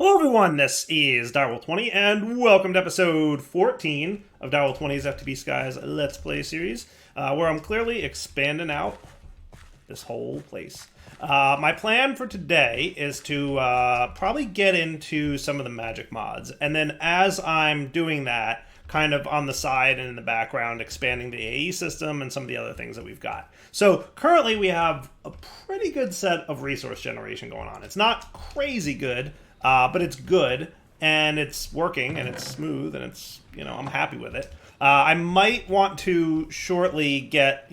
Hello everyone, this is Direwolf20 and welcome to episode 14 of Direwolf20's FTB Skies Let's Play series, where I'm clearly expanding out this whole place. My plan for today is to probably get into some of the magic mods, and then as I'm doing that, kind of on the side and in the background, expanding the AE system and some of the other things that we've got. So currently we have a pretty good set of resource generation going on. It's not crazy good, but it's good, and it's working, and it's smooth, and it's, I'm happy with it. I might want to shortly get,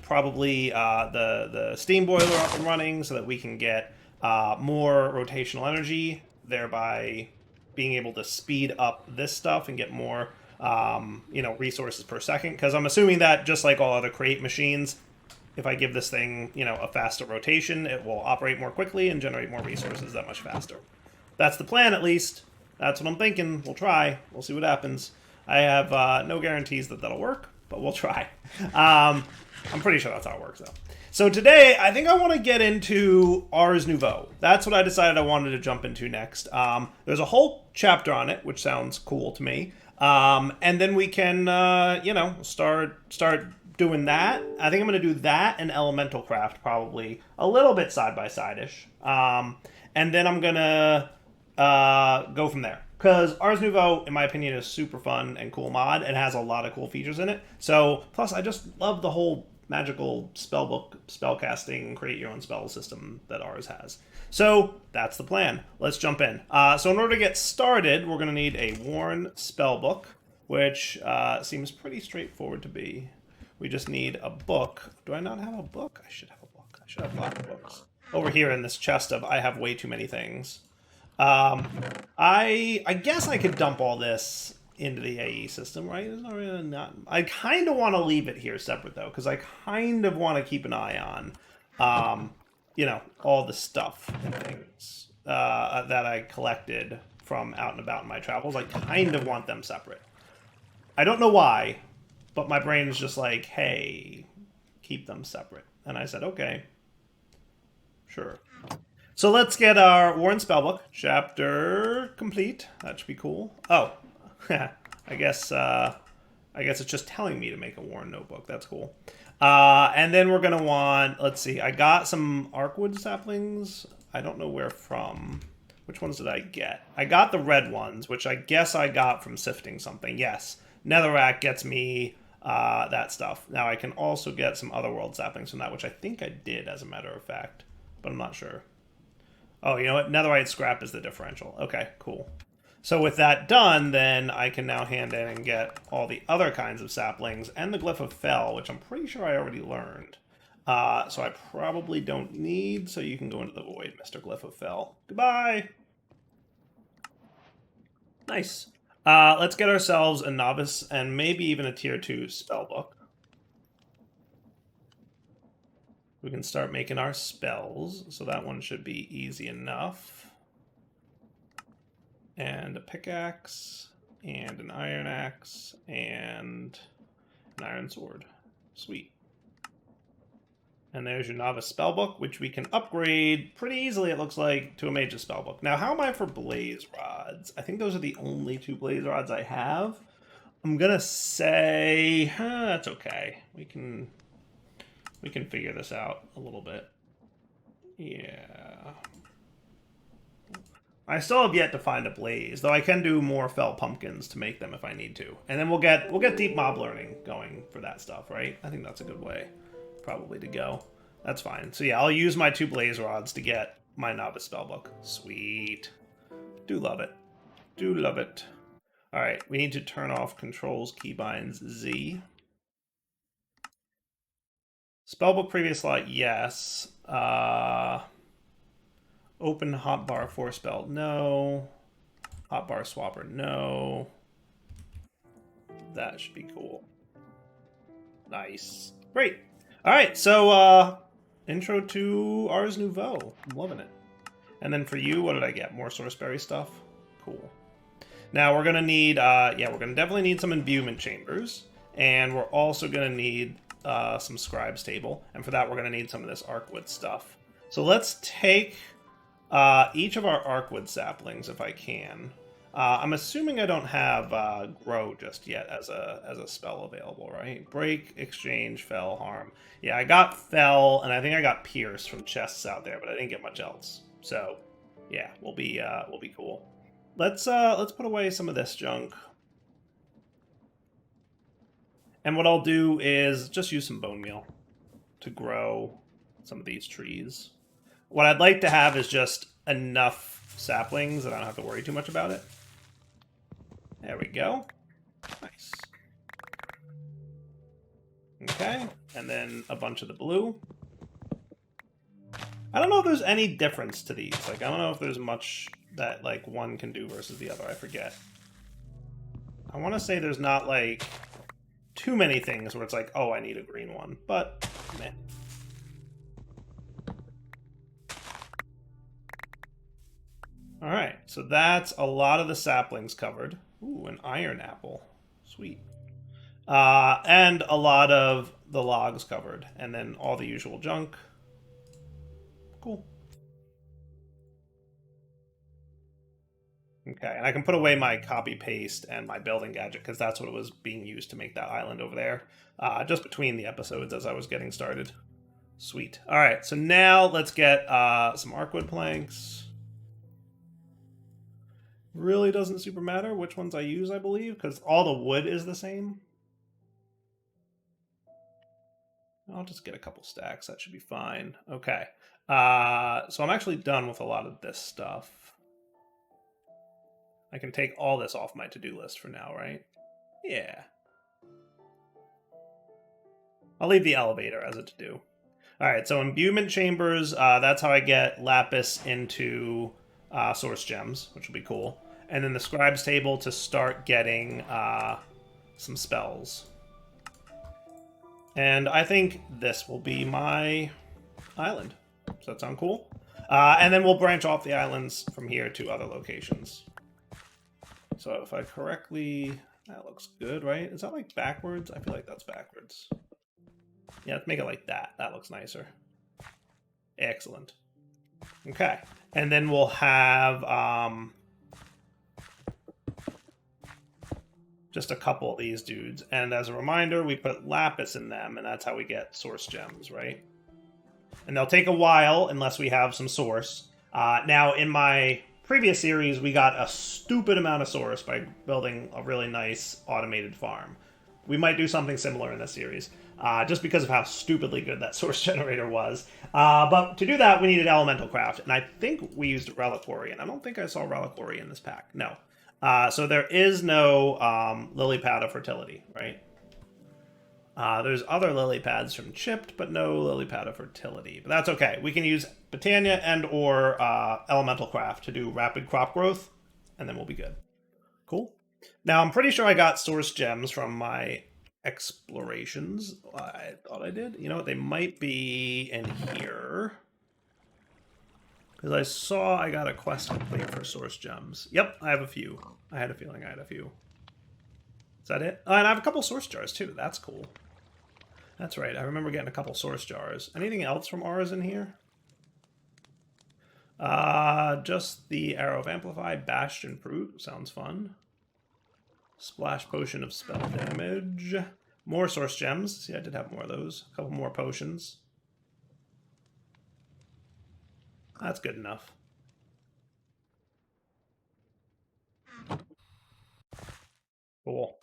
probably the steam boiler up and running so that we can get more rotational energy, thereby being able to speed up this stuff and get more, resources per second. Because I'm assuming that, just like all other create machines, if I give this thing, a faster rotation, it will operate more quickly and generate more resources that much faster. That's the plan, at least. That's what I'm thinking. We'll try. We'll see what happens. I have no guarantees that that'll work, but we'll try. I'm pretty sure that's how it works, though. So today, I think I want to get into Ars Nouveau. That's what I decided I wanted to jump into next. There's a whole chapter on it, which sounds cool to me. And then we can, start doing that. I think I'm going to do that and Elemental Craft, probably a little bit side-by-side-ish. And then I'm going to go from there. Because Ars Nouveau, in my opinion, is super fun and cool mod and has a lot of cool features in it. So, plus, I just love the whole magical spellbook, spellcasting, create your own spell system that Ars has. So, that's the plan. Let's jump in. So, in order to get started, we're going to need a worn spellbook, which seems pretty straightforward to be. We just need a book. Do I not have a book? I should have a book. I should have lots of books. Over here in this chest of I have way too many things. I guess I could dump all this into the AE system, right? There's not really not. I kind of want to leave it here separate though, because I kind of want to keep an eye on, all the stuff and things that I collected from out and about in my travels. I kind of want them separate. I don't know why, but my brain is just like, hey, keep them separate. And I said, okay, sure. So let's get our Worn Spellbook chapter complete. That should be cool. Oh, I guess it's just telling me to make a Worn notebook. That's cool. And then we're gonna want. Let's see. I got some Arkwood saplings. I don't know where from. Which ones did I get? I got the red ones, which I guess I got from sifting something. Yes, Netherrack gets me that stuff. Now I can also get some Otherworld saplings from that, which I think I did, as a matter of fact, but I'm not sure. Oh, you know what? Netherite scrap is the differential. Okay, cool. So with that done, then I can now hand in and get all the other kinds of saplings and the Glyph of Fel, which I'm pretty sure I already learned. So I probably don't need, so you can go into the void, Mr. Glyph of Fel. Goodbye! Nice. Let's get ourselves a novice and maybe even a tier 2 spellbook. We can start making our spells, so that one should be easy enough. And a pickaxe, and an iron axe, and an iron sword. Sweet. And there's your novice spellbook, which we can upgrade pretty easily, it looks like, to a mage's spellbook. Now, how am I for blaze rods? I think those are the only 2 blaze rods I have. I'm gonna say, that's okay. We can figure this out a little bit. Yeah. I still have yet to find a blaze, though I can do more fell pumpkins to make them if I need to. And then we'll get deep mob learning going for that stuff, right? I think that's a good way probably to go. That's fine. So yeah, I'll use my 2 blaze rods to get my novice spellbook. Sweet. Do love it. Do love it. Alright, we need to turn off controls keybinds Z. Spellbook previous slot, yes. Open hotbar for spell, no. Hotbar swapper, no. That should be cool. Nice. Great. Alright, so intro to Ars Nouveau. I'm loving it. And then for you, what did I get? More Sourceberry stuff? Cool. Now we're gonna need, we're gonna definitely need some imbuement chambers. And we're also gonna need some scribes table, and for that we're going to need some of this Arkwood stuff. So let's take Each of our Arcwood saplings, if I can. I'm assuming I don't have Grow just yet as a spell available, right? Break, Exchange, Fell, Harm. Yeah, I got Fell, and I think I got Pierce from chests out there, but I didn't get much else. So, yeah, we'll be cool. Let's put away some of this junk. And what I'll do is just use some bone meal to grow some of these trees. What I'd like to have is just enough saplings that I don't have to worry too much about it. There we go. Nice. Okay, and then a bunch of the blue. I don't know if there's any difference to these. Like, I don't know if there's much that, like, one can do versus the other. I forget. I want to say there's not, like, too many things where it's like, oh, I need a green one. But, meh. Alright, so that's a lot of the saplings covered. Ooh, an iron apple. Sweet. And a lot of the logs covered. And then all the usual junk. Cool. Okay, and I can put away my copy-paste and my building gadget, because that's what it was being used to make that island over there. Just between the episodes as I was getting started. Sweet. Alright, so now let's get some Arcwood planks. Really doesn't super matter which ones I use, I believe, because all the wood is the same. I'll just get a couple stacks. That should be fine. Okay. So I'm actually done with a lot of this stuff. I can take all this off my to-do list for now, right? Yeah. I'll leave the elevator as a to-do. Alright, so imbuement chambers, that's how I get lapis into source gems, which will be cool. And then the scribe's table to start getting some spells. And I think this will be my island. Does that sound cool? And then we'll branch off the islands from here to other locations. So if I correctly... That looks good, right? Is that like backwards? I feel like that's backwards. Yeah, let's make it like that. That looks nicer. Excellent. Okay. And then we'll have just a couple of these dudes. And as a reminder, we put lapis in them, and that's how we get source gems, right? And they'll take a while unless we have some source. Now, in my previous series, we got a stupid amount of source by building a really nice automated farm. We might do something similar in this series, just because of how stupidly good that source generator was. But to do that, we needed elemental craft, and I think we used reliquary, and I don't think I saw reliquary in this pack. No. So there is no lily pad of fertility, right? There's other lily pads from Chipped, but no lily pad of fertility. But that's okay. We can use Botania and or elemental craft to do rapid crop growth, and then we'll be good. Cool. Now, I'm pretty sure I got source gems from my explorations. I thought I did. You know what? They might be in here. Because I saw I got a quest complete for source gems. Yep, I have a few. I had a feeling I had a few. Is that it? And I have a couple source jars, too. That's cool. That's right. I remember getting a couple source jars. Anything else from ours in here? Just the Arrow of Amplify, Bastion Fruit. Sounds fun. Splash Potion of Spell Damage. More source gems. See, I did have more of those. A couple more potions. That's good enough. Cool.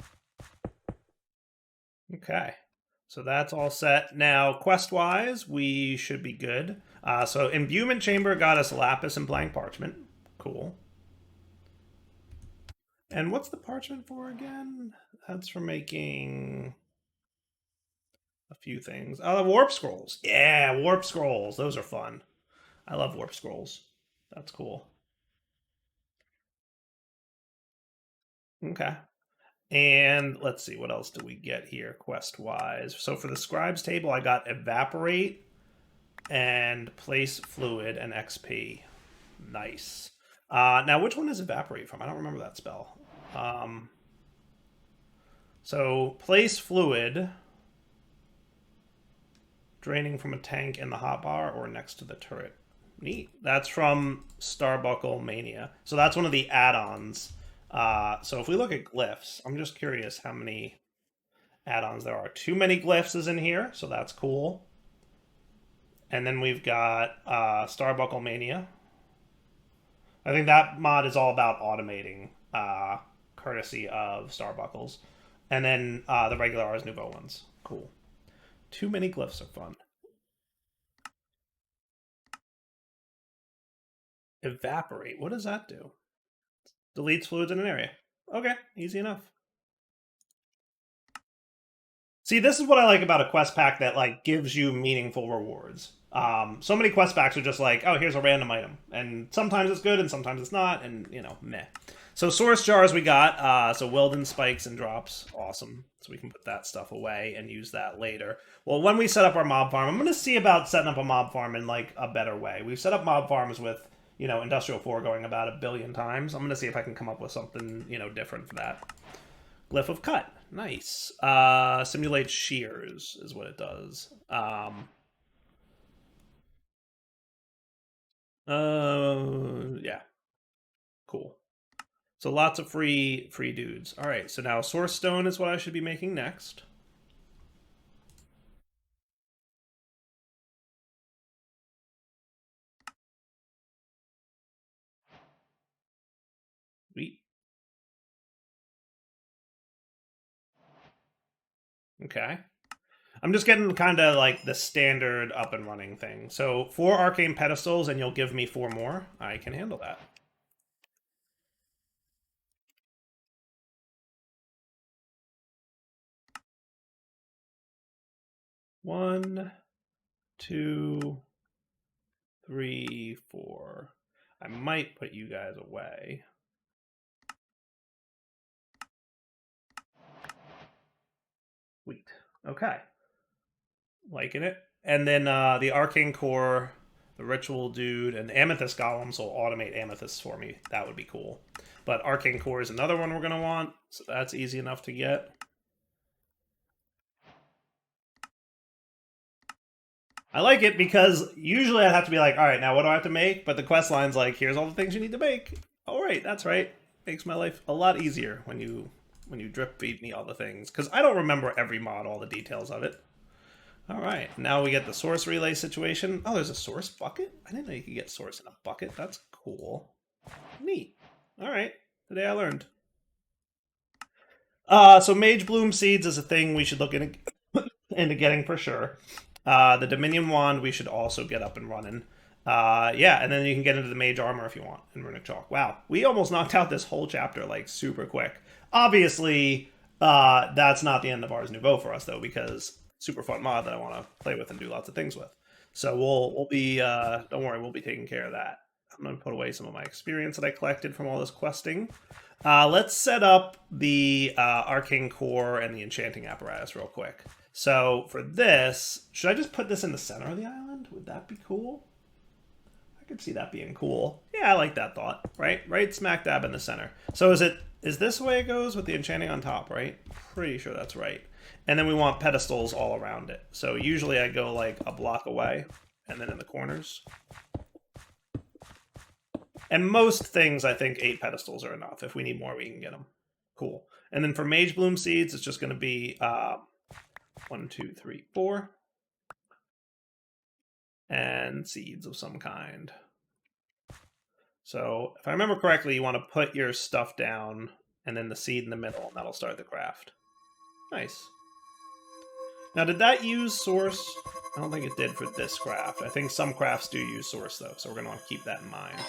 Okay. So that's all set. Now, quest-wise, we should be good. So Imbuement Chamber got us Lapis and Blank Parchment. Cool. And what's the parchment for again? That's for making a few things. Oh, the Warp Scrolls. Yeah, Warp Scrolls. Those are fun. I love Warp Scrolls. That's cool. Okay. And let's see, what else do we get here quest-wise? So for the Scribe's Table, I got Evaporate and Place Fluid and XP. Nice. Now, which one is Evaporate from? I don't remember that spell. So, Place Fluid, draining from a tank in the hotbar or next to the turret. Neat. That's from Starbuckle Mania. So that's one of the add-ons. So if we look at glyphs, I'm just curious how many add-ons there are. Too many glyphs is in here, so that's cool. And then we've got Starbuckle Mania. I think that mod is all about automating, courtesy of Starbuckles. And then the regular Ars Nouveau ones. Cool. Too many glyphs are fun. Evaporate. What does that do? Deletes fluids in an area. Okay, easy enough. See, this is what I like about a quest pack that like gives you meaningful rewards. So many quest packs are just like, oh, here's a random item, and sometimes it's good and sometimes it's not, and you know, meh. So source jars we got, so Weldon spikes and drops, awesome. So we can put that stuff away and use that later. Well, when we set up our mob farm, I'm going to see about setting up a mob farm in like a better way. We've set up mob farms with, you know, Industrial 4 going about 1 billion times. I'm going to see if I can come up with something, you know, different for that. Glyph of cut. Nice. Simulate shears is what it does. Yeah. Cool. So lots of free dudes. All right, so now Source Stone is what I should be making next. Sweet. Okay. I'm just getting kind of like the standard up and running thing. So 4 arcane pedestals and you'll give me 4 more. I can handle that. One, 2, 3, 4. I might put you guys away. Sweet. Okay. Liking it. And then the arcane core, the ritual dude, and amethyst golems will automate amethysts for me. That would be cool. But arcane core is another one we're going to want, so that's easy enough to get. I like it because usually I'd have to be like, all right, now what do I have to make? But the quest line's like, here's all the things you need to make. All right, that's right. Makes my life a lot easier when you drip feed me all the things, because I don't remember every mod, all the details of it. All right, now we get the source relay situation. Oh, there's a source bucket? I didn't know you could get source in a bucket. That's cool. Neat. All right, today I learned. So Mage Bloom Seeds is a thing we should look into getting for sure. The Dominion Wand we should also get up and running. Yeah, and then you can get into the Mage Armor if you want in Runic Chalk. Wow, we almost knocked out this whole chapter like super quick. Obviously, that's not the end of Ars Nouveau for us though, because super fun mod that I want to play with and do lots of things with. So we'll be don't worry, we'll be taking care of that. I'm gonna put away some of my experience that I collected from all this questing. Let's set up the arcane core and the enchanting apparatus real quick. So for this, should I just put this in the center of the island? Would that be cool? I could see that being cool. Yeah, I like that thought. Right smack dab in the center. So is this the way it goes with the enchanting on top, right? Pretty sure that's right. And then we want pedestals all around it. So usually I go like a block away and then in the corners. And most things, I think 8 pedestals are enough. If we need more, we can get them. Cool. And then for Mage Bloom Seeds, it's just going to be 1, 2, 3, 4. And seeds of some kind. So if I remember correctly, you want to put your stuff down and then the seed in the middle, and that'll start the craft. Nice. Now, did that use source? I don't think it did for this craft. I think some crafts do use source, though, so we're going to want to keep that in mind.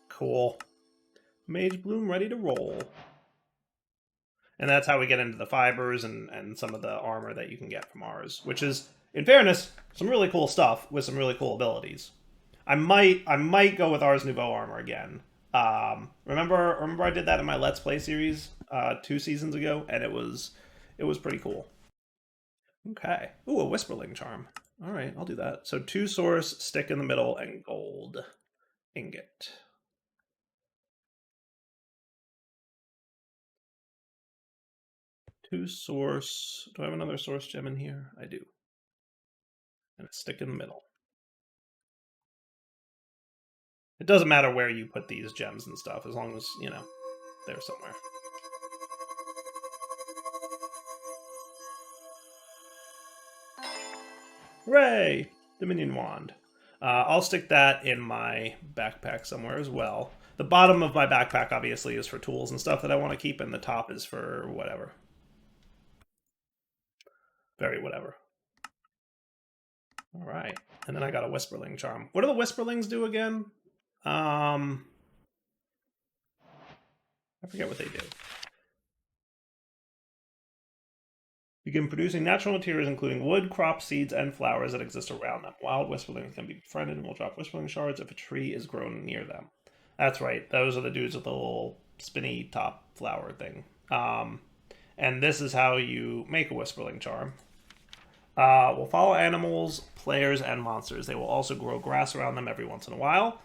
Cool. Mage Bloom ready to roll. And that's how we get into the fibers and some of the armor that you can get from ours, which is, in fairness, some really cool stuff with some really cool abilities. I might go with Ars Nouveau armor again. Remember I did that in my Let's Play series 2 seasons ago, and it was pretty cool. Okay. Ooh, a Whisperling Charm. All right, I'll do that. So 2 source, stick in the middle, and gold ingot. Two source. Do I have another source gem in here? I do. And a stick in the middle. It doesn't matter where you put these gems and stuff, as long as, you know, they're somewhere. Hooray! Dominion Wand. I'll stick that in my backpack somewhere as well. The bottom of my backpack, obviously, is for tools and stuff that I want to keep, and the top is for whatever. Very whatever. All right. And then I got a Whisperling Charm. What do the Whisperlings do again? I forget what they do. Begin producing natural materials, including wood, crops, seeds, and flowers that exist around them. Wild Whisperlings can be befriended and will drop Whisperling shards if a tree is grown near them. That's right. Those are the dudes with the little spinny top flower thing. And this is how you make a Whisperling Charm. Will follow animals, players, and monsters. They will also grow grass around them every once in a while.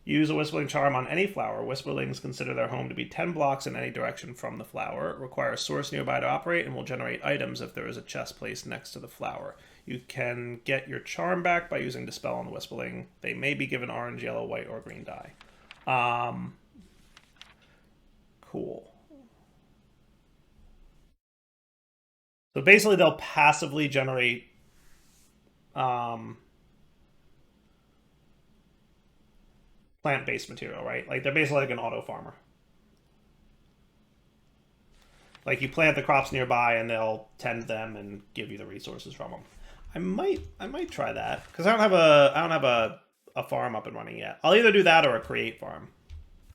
Use a Whispering Charm on any flower. Whisperlings consider their home to be 10 blocks in any direction from the flower. It requires a source nearby to operate and will generate items if there is a chest placed next to the flower. You can get your charm back by using Dispel on the Whisperling. They may be given orange, yellow, white, or green dye. Cool. So basically they'll passively generate plant-based material, right? Like, they're basically like an auto farmer. Like, you plant the crops nearby and they'll tend them and give you the resources from them. I might try that, because I don't have a farm up and running yet. I'll either do that or a create farm.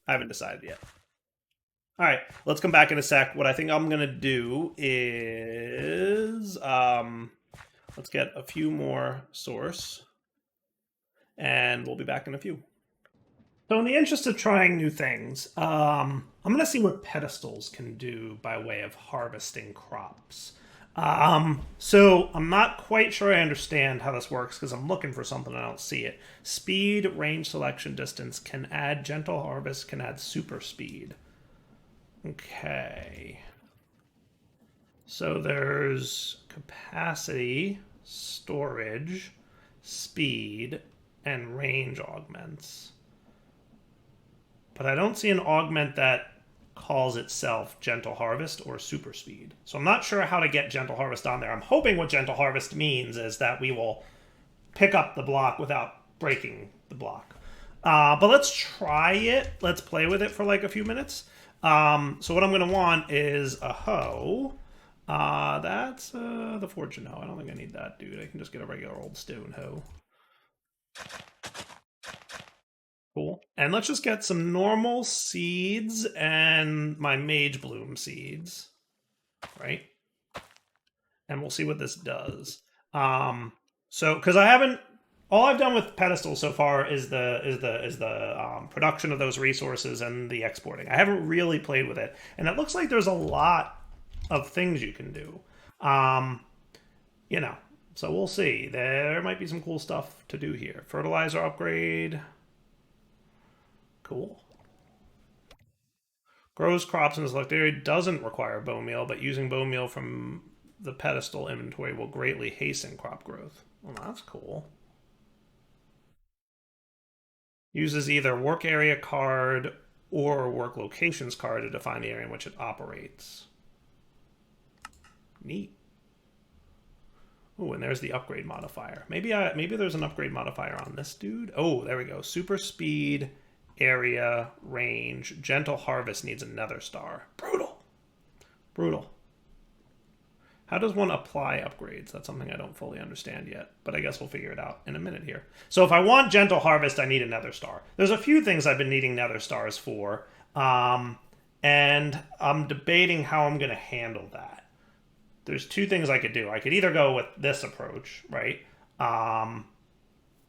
I haven't decided yet. All right, let's come back in a sec. What I think I'm gonna do is let's get a few more source, and we'll be back in a few. So in the interest of trying new things, I'm going to see what pedestals can do by way of harvesting crops. So I'm not quite sure I understand how this works because I'm looking for something and I don't see it. Speed, range, selection, distance can add gentle harvest, can add super speed. Okay. So there's capacity, storage, speed, and range augments. But I don't see an augment that calls itself Gentle Harvest or Super Speed. So I'm not sure how to get Gentle Harvest on there. I'm hoping what Gentle Harvest means is that we will pick up the block without breaking the block. But let's try it. Let's play with it for like a few minutes. So what I'm going to want is a hoe. That's the fortune hoe. I don't think I need that, dude. I can just get a regular old stone hoe. Cool. And let's just get some normal seeds and my Mage Bloom seeds, right? And we'll see what this does. So because I haven't, all I've done with Pedestals so far is the production of those resources and the exporting. I haven't really played with it, and it looks like there's a lot of things you can do. You know, so we'll see. There might be some cool stuff to do here. Fertilizer upgrade. Cool. Grows crops in the select area, doesn't require bone meal, but using bone meal from the pedestal inventory will greatly hasten crop growth. Well, that's cool. Uses either work area card or work locations card to define the area in which it operates. Neat. Oh, and there's the upgrade modifier. Maybe there's an upgrade modifier on this dude. Oh, there we go. Super speed, area, range. Gentle Harvest needs another star. Brutal. Brutal. How does one apply upgrades? That's something I don't fully understand yet, but I guess we'll figure it out in a minute here. So if I want Gentle Harvest, I need a nether star. There's a few things I've been needing nether stars for, and I'm debating how I'm going to handle that. There's two things I could do. I could either go with this approach, right?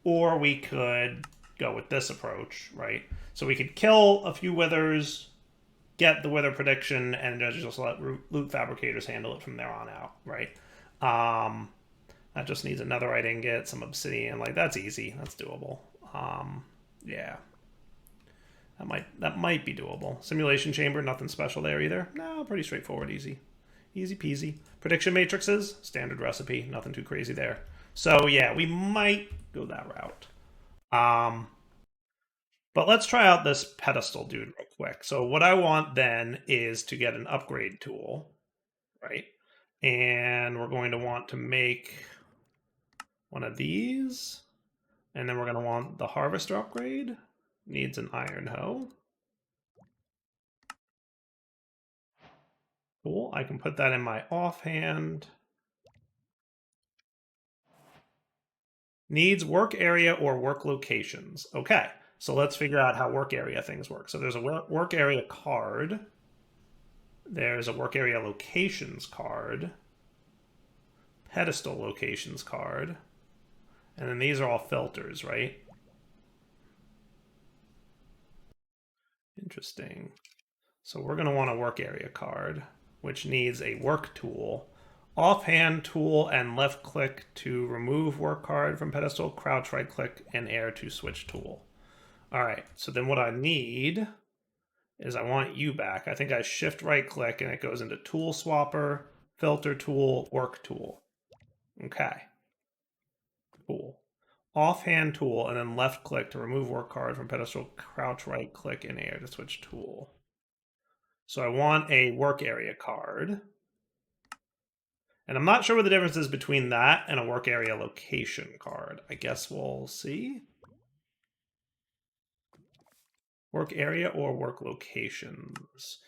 Or we could go with this approach, right? So we could kill a few withers, get the wither prediction, and just let loot fabricators handle it from there on out, right? That just needs a netherite ingot, some obsidian. Like, that's easy. That's doable. Yeah. That might be doable. Simulation chamber, nothing special there either. No, pretty straightforward, easy. Easy peasy. Prediction matrices, standard recipe, nothing too crazy there. So yeah, we might go that route. But let's try out this pedestal dude real quick. So what I want then is to get an upgrade tool, right? And we're going to want to make one of these. And then we're going to want the harvester upgrade. Needs an iron hoe. Cool. I can put that in my offhand. Needs work area or work locations. Okay. So let's figure out how work area things work. So there's a work area card. There's a work area locations card. Pedestal locations card. And then these are all filters, right? Interesting. So we're going to want a work area card, which needs a work tool. Offhand tool and left click to remove work card from pedestal, crouch right click and air to switch tool. All right, so then what I need is I want you back. I think I shift right click and it goes into tool swapper, filter tool, work tool. Okay, cool. Offhand tool and then left click to remove work card from pedestal, crouch right click and air to switch tool. So I want a work area card. And I'm not sure what the difference is between that and a work area location card. I guess we'll see. Work area or work locations.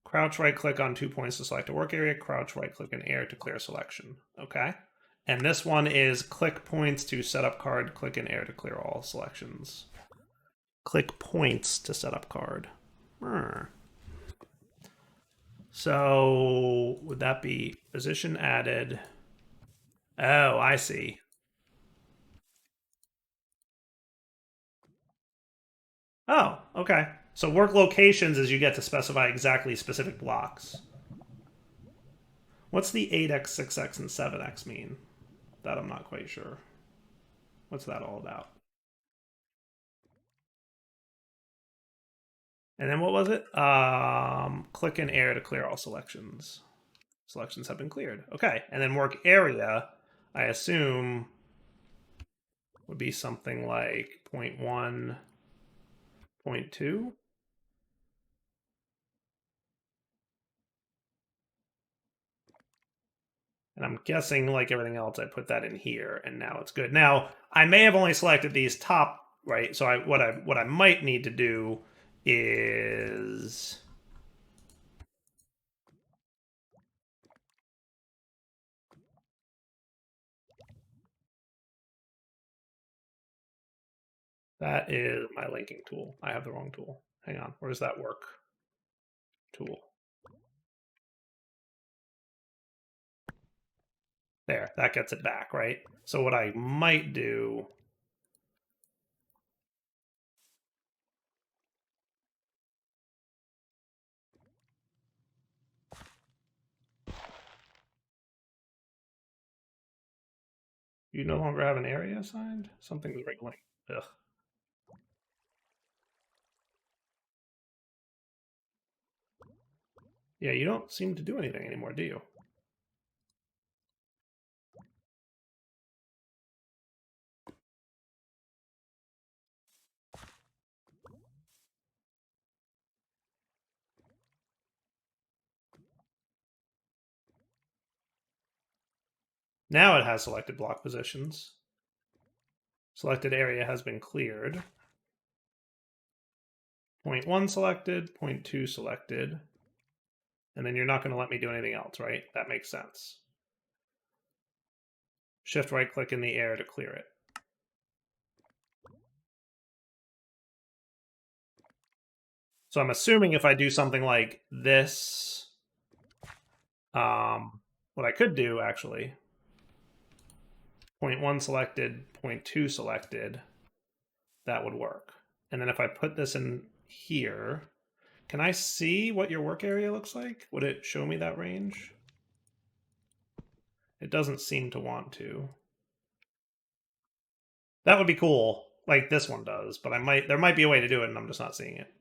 Crouch right click on 2 points to select a work area. Crouch right click in air to clear selection. Okay. And this one is click points to set up card. Click in air to clear all selections. Click points to set up card. So would that be position added? Oh, I see. Oh, okay. So work locations is you get to specify exactly specific blocks. What's the 8x, 6x, and 7x mean? That I'm not quite sure. What's that all about? And then what was it? Click in air to clear all selections. Selections have been cleared. Okay, and then work area, I assume, would be something like 0.1, 0.2. And I'm guessing, like everything else, I put that in here, and now it's good. Now, I may have only selected these top, right? So what I might need to do is that is my linking tool. I have the wrong tool. Hang on, where does that work? Tool. There, that gets it back, right? So what I might do you no longer have an area assigned? Something's wriggling. Ugh. Yeah, you don't seem to do anything anymore, do you? Now it has selected block positions. Selected area has been cleared. 0.1 selected, 0.2 selected. And then you're not going to let me do anything else, right? That makes sense. Shift right click in the air to clear it. So I'm assuming if I do something like this, what I could do actually, 0.1 selected, 0.2 selected, that would work. And then if I put this in here, can I see what your work area looks like? Would it show me that range? It doesn't seem to want to. That would be cool, like this one does, but there might be a way to do it and I'm just not seeing it.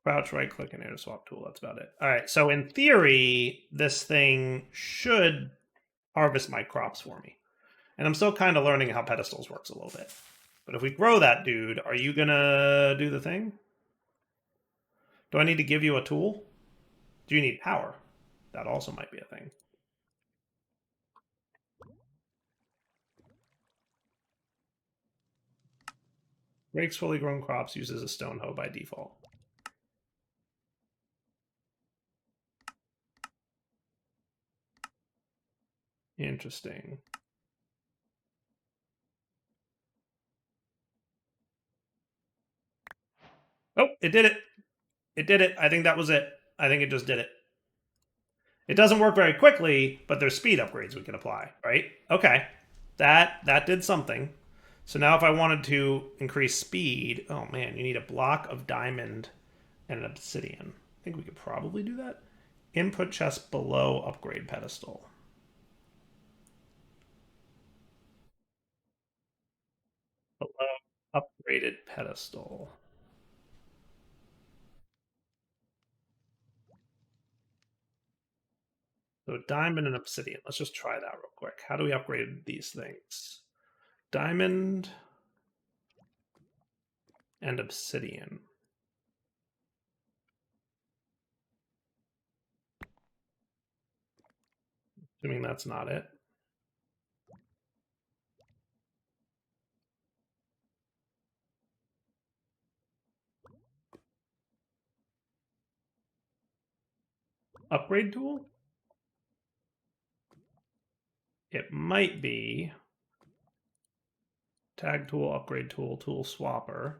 Crouch, right click, and air to swap tool. That's about it. All right, so in theory, this thing should harvest my crops for me. And I'm still kind of learning how pedestals works a little bit. But if we grow that dude, are you gonna do the thing? Do I need to give you a tool? Do you need power? That also might be a thing. Rakes fully grown crops uses a stone hoe by default. Interesting. Oh, it did it. It did it. I think that was it. I think it just did it. It doesn't work very quickly, but there's speed upgrades we can apply, right? Okay. That did something. So now if I wanted to increase speed, oh man, you need a block of diamond and an obsidian. I think we could probably do that. Input chest below upgrade pedestal. Below upgraded pedestal. So diamond and obsidian. Let's just try that real quick. How do we upgrade these things? Diamond and obsidian. Assuming that's not it. Upgrade tool? It might be tag tool, upgrade tool, tool swapper.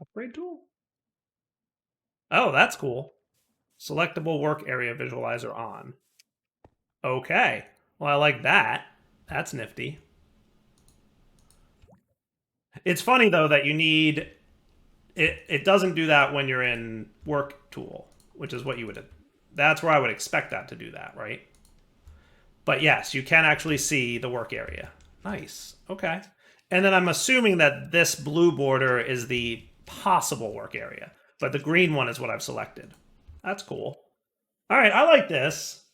Upgrade tool? Oh, that's cool. Selectable work area visualizer on. Okay. Well, I like that. That's nifty. It's funny though that you need it doesn't do that when you're in work tool, which is what you would that's where I would expect that to do that, right? But yes, you can actually see the work area. Nice. Okay. And then I'm assuming that this blue border is the possible work area, but the green one is what I've selected. That's cool. All right, I like this.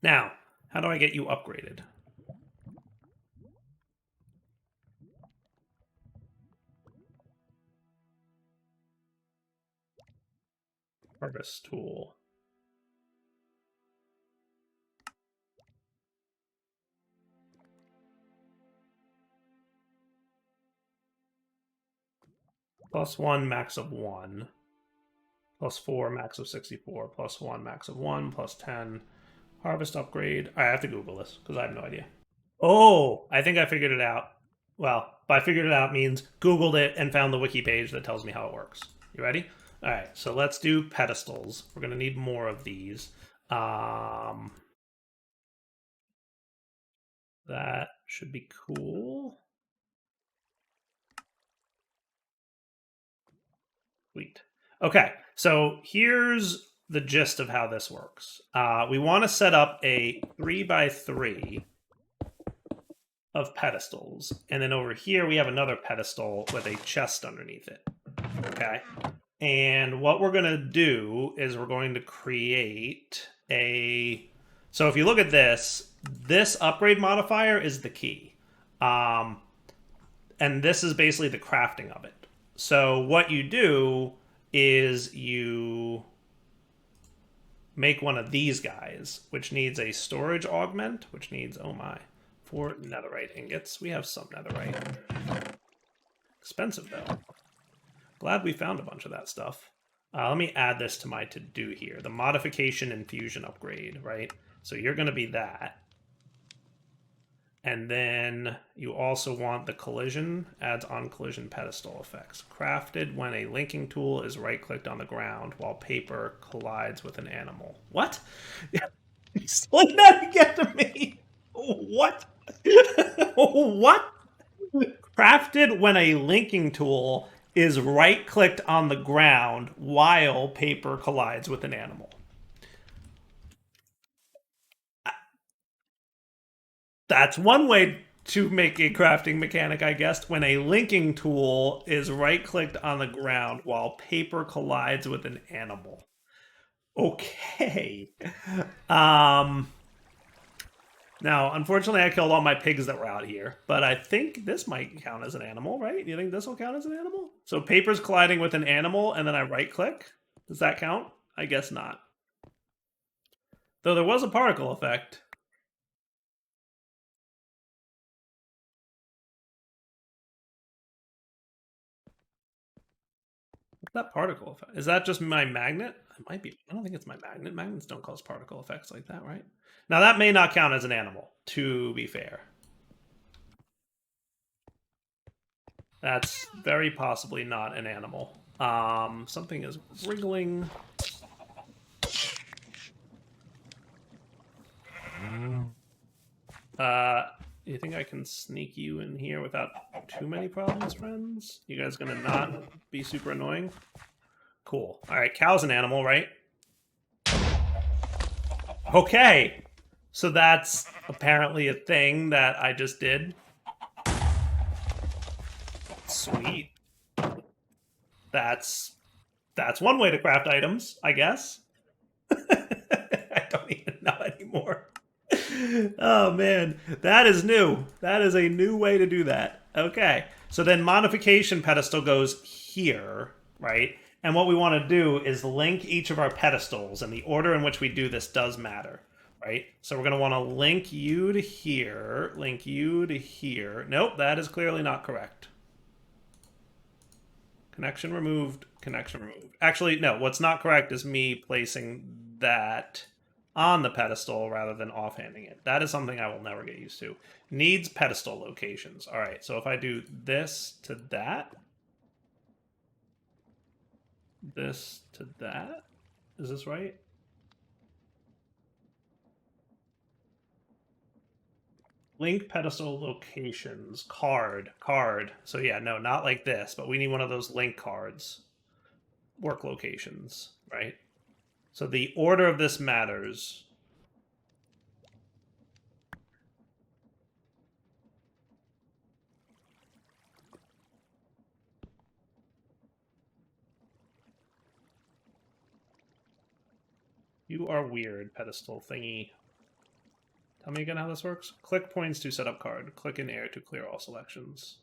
Now, how do I get you upgraded? Harvest tool. +1, max of 1. +4, max of 64. +1, max of 1. +10. Harvest upgrade. I have to Google this because I have no idea. Oh, I think I figured it out. Well, by figured it out means Googled it and found the wiki page that tells me how it works. You ready? All right, so let's do pedestals. We're going to need more of these. That should be cool. Sweet. Okay, so here's the gist of how this works. We want to set up a 3x3 of pedestals, and then over here we have another pedestal with a chest underneath it. Okay, and what we're going to do is we're going to create a. So if you look at this upgrade modifier is the key, and this is basically the crafting of it. So what you do is you make one of these guys, which needs a storage augment, which needs, oh my, 4 netherite ingots. We have some netherite. Expensive though. Glad we found a bunch of that stuff. Let me add this to my to-do here. The modification and fusion upgrade, right? So you're going to be that. And then you also want the collision, adds on collision pedestal effects. Crafted when a linking tool is right-clicked on the ground while paper collides with an animal. What? Explain that again to me. What? What? Crafted when a linking tool is right-clicked on the ground while paper collides with an animal. That's one way to make a crafting mechanic, I guess, when a linking tool is right-clicked on the ground while paper collides with an animal. Okay. Now, unfortunately, I killed all my pigs that were out here, but I think this might count as an animal, right? You think this will count as an animal? So paper's colliding with an animal, and then I right-click. Does that count? I guess not. Though there was a particle effect. What's that particle effect? Is that just my magnet? It might be. I don't think it's my magnet. Magnets don't cause particle effects like that, right? Now, that may not count as an animal, to be fair. That's very possibly not an animal. Something is wriggling. You think I can sneak you in here without too many problems, friends? You guys gonna not be super annoying? Cool. All right, cow's an animal, right? Okay. So that's apparently a thing that I just did. Sweet. That's one way to craft items, I guess. I don't even know anymore. Oh man, that is new. That is a new way to do that. Okay, so then modification pedestal goes here, right? And what we want to do is link each of our pedestals, and the order in which we do this does matter, right? So we're going to want to link you to here, link you to here. Nope, that is clearly not correct. Connection removed, connection removed. Actually, no, what's not correct is me placing that on the pedestal rather than offhanding it. That is something I will never get used to. Needs pedestal locations. All right, so if I do this to that, this to that, is this right? Link pedestal locations, card. So yeah, no, not like this, but we need one of those link cards. Work locations, right? So the order of this matters. You are weird, pedestal thingy. Tell me again how this works. Click points to set up card. Click in air to clear all selections.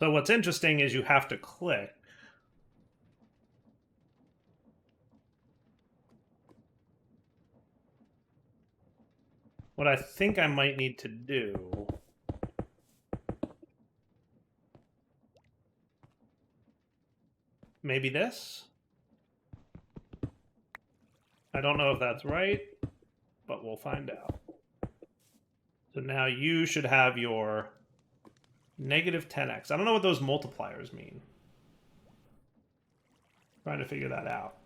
So what's interesting is you have to click. What I think I might need to do... Maybe this? I don't know if that's right, but we'll find out. So now you should have your negative 10x. I don't know what those multipliers mean. Trying to figure that out.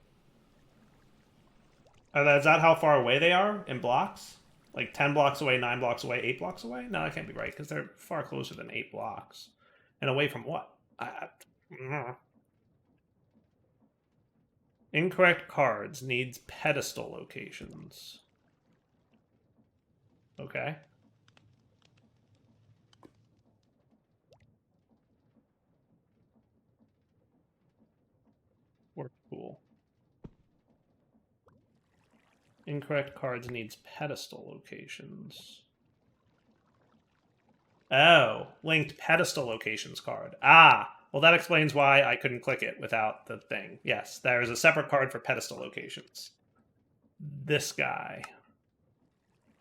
Is that how far away they are in blocks? Like 10 blocks away, 9 blocks away, 8 blocks away? No, that can't be right, because they're far closer than 8 blocks. And away from what? Incorrect cards needs pedestal locations. Okay. Work cool. Incorrect cards needs pedestal locations. Oh, linked pedestal locations card. Ah, well, that explains why I couldn't click it without the thing. Yes, there's a separate card for pedestal locations. This guy.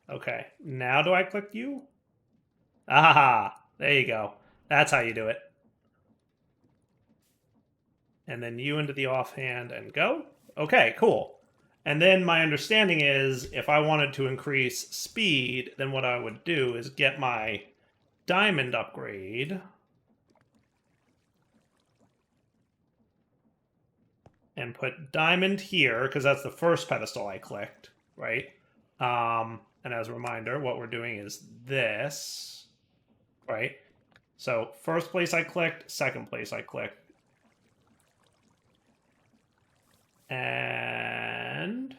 Okay, now do I click you? Ah, there you go. That's how you do it. And then you into the offhand and go. Okay, cool. And then my understanding is if I wanted to increase speed, then what I would do is get my diamond upgrade and put diamond here, because that's the first pedestal I clicked, right? And as a reminder, what we're doing is this, right? So first place I clicked, second place I clicked. And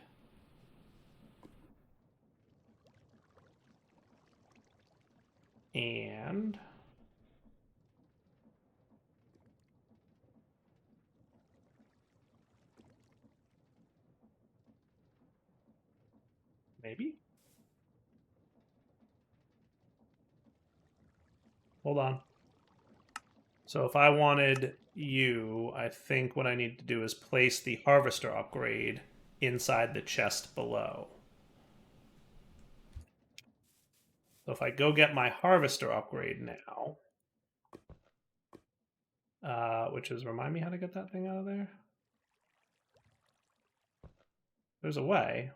Maybe? Hold on. So if I wanted you, I think what I need to do is place the harvester upgrade inside the chest below. So if I go get my harvester upgrade now, which is, remind me how to get that thing out of there? There's a way.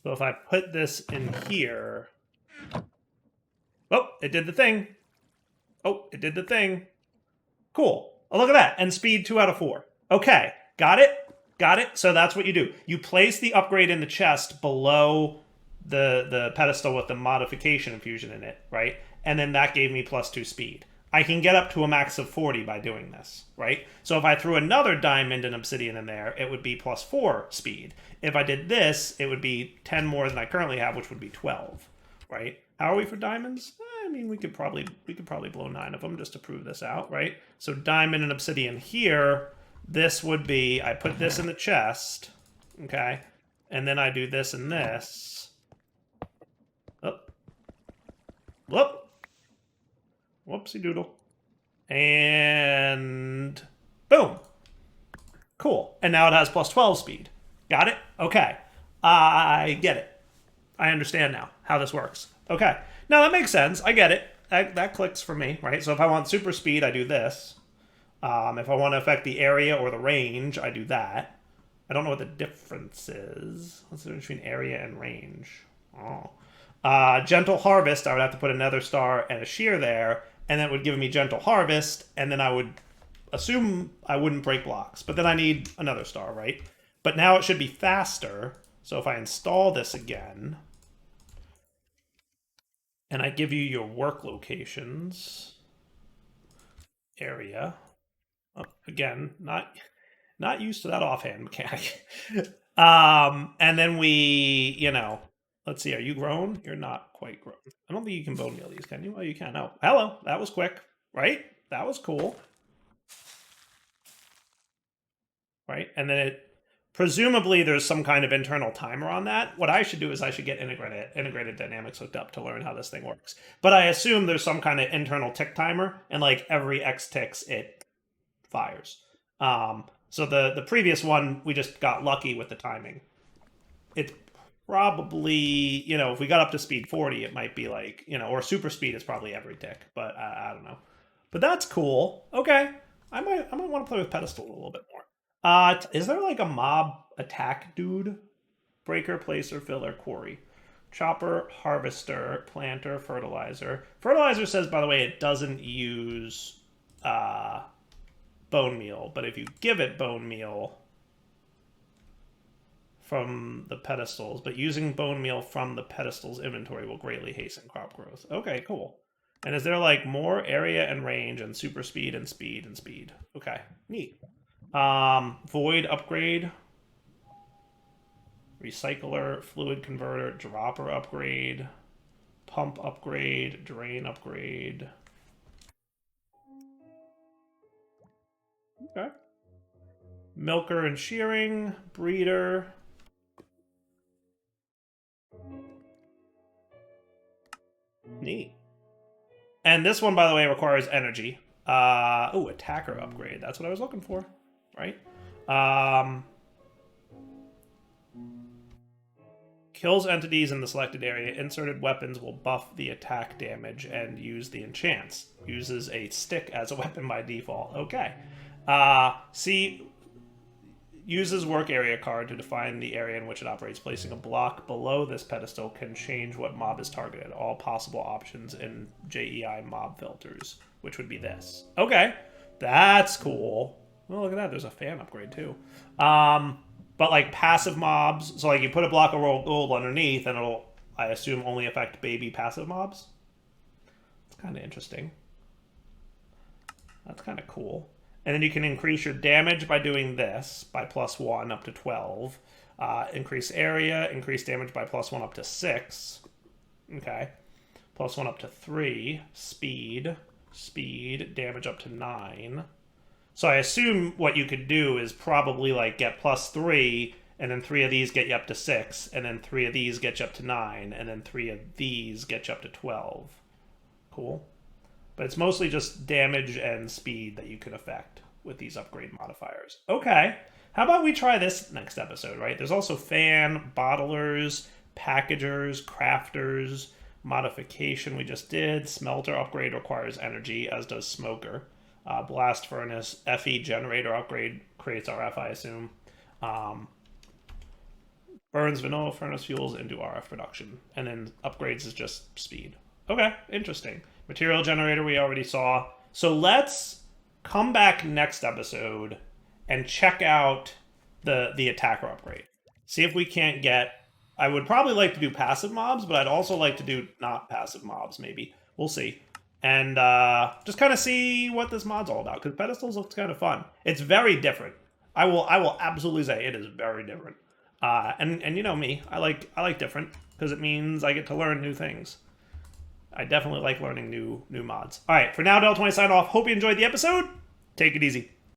So if I put this in here, oh, it did the thing. Oh, it did the thing. Cool. Oh, look at that. And speed 2 out of 4. Okay, got it? Got it? So that's what you do. You place the upgrade in the chest below the pedestal with the modification infusion in it, right? And then that gave me +2 speed. I can get up to a max of 40 by doing this, right? So if I threw another diamond and obsidian in there, it would be +4 speed. If I did this, it would be 10 more than I currently have, which would be 12, right? How are we for diamonds? I mean, we could probably blow 9 of them just to prove this out, right? So diamond and obsidian here, this would be, I put this in the chest, okay? And then I do this and this. Oh. Whoop. Whoopsie doodle. And boom. Cool. And now it has +12 speed. Got it? Okay. I get it. I understand now how this works. Okay. Now that makes sense. I get it. That clicks for me, right? So if I want super speed, I do this. If I want to affect the area or the range, I do that. I don't know what the difference is. What's the difference between area and range? Oh. Gentle Harvest, I would have to put another star and a shear there, and that would give me Gentle Harvest, and then I would assume I wouldn't break blocks. But then I need another star, right? But now it should be faster. So if I install this again, and I give you your work locations, area, oh, again, not used to that offhand mechanic. And then we, let's see, are you grown? You're not quite grown. I don't think you can bone meal these, can you? Oh, you can. Oh, hello. That was quick, right? That was cool. Right? And then presumably there's some kind of internal timer on that. What I should do is I should get integrated dynamics hooked up to learn how this thing works. But I assume there's some kind of internal tick timer, and like every X ticks, it fires. So the previous one, we just got lucky with the timing. It's probably, if we got up to speed 40, it might be like, or super speed is probably every tick, but I don't know. But that's cool. Okay. I might want to play with Pedestal a little bit more. Is there like a mob attack dude? Breaker, placer, filler, quarry. Chopper, harvester, planter, fertilizer. Fertilizer says, by the way, it doesn't use bone meal, but if you give it bone meal from the pedestals, but using bone meal from the pedestals inventory will greatly hasten crop growth. Okay, cool. And is there like more area and range and super speed and speed and speed? Okay, neat. Void upgrade, recycler, fluid converter, dropper upgrade, pump upgrade, drain upgrade. Okay. Milker and shearing, breeder. Neat. And this one, by the way, requires energy. Oh, attacker upgrade. That's what I was looking for, right? Kills entities in the selected area. Inserted weapons will buff the attack damage and use the enchants. Uses a stick as a weapon by default. Okay. See, uses work area card to define the area in which it operates. Placing a block below this pedestal can change what mob is targeted. All possible options in JEI mob filters, which would be this. Okay, that's cool. Well, look at that. There's a fan upgrade too. But like passive mobs, so like you put a block of gold underneath, and it'll, I assume, only affect baby passive mobs. It's kind of interesting. That's kind of cool. And then you can increase your damage by doing this, by +1 up to 12. Increase area, increase damage by +1 up to 6. Okay. +1 up to 3. Speed. speed, damage up to 9. So I assume what you could do is probably like get +3, and then 3 of these get you up to 6, and then 3 of these get you up to 9, and then 3 of these get you up to 12. Cool. But it's mostly just damage and speed that you can affect with these upgrade modifiers. Okay. How about we try this next episode, right? There's also fan, bottlers, packagers, crafters, modification we just did. Smelter upgrade requires energy, as does smoker. Blast furnace, FE generator upgrade creates RF, I assume. Burns vanilla furnace fuels into RF production. And then upgrades is just speed. Okay, interesting. Material generator we already saw. So let's come back next episode and check out the attacker upgrade. See if we can't get... I would probably like to do passive mobs, but I'd also like to do not passive mobs, maybe. We'll see. And just kind of see what this mod's all about, because Pedestals looks kind of fun. It's very different. I will absolutely say it is very different. And you know me, I like different, because it means I get to learn new things. I definitely like learning new mods. All right, for now, Del20 sign off. Hope you enjoyed the episode. Take it easy.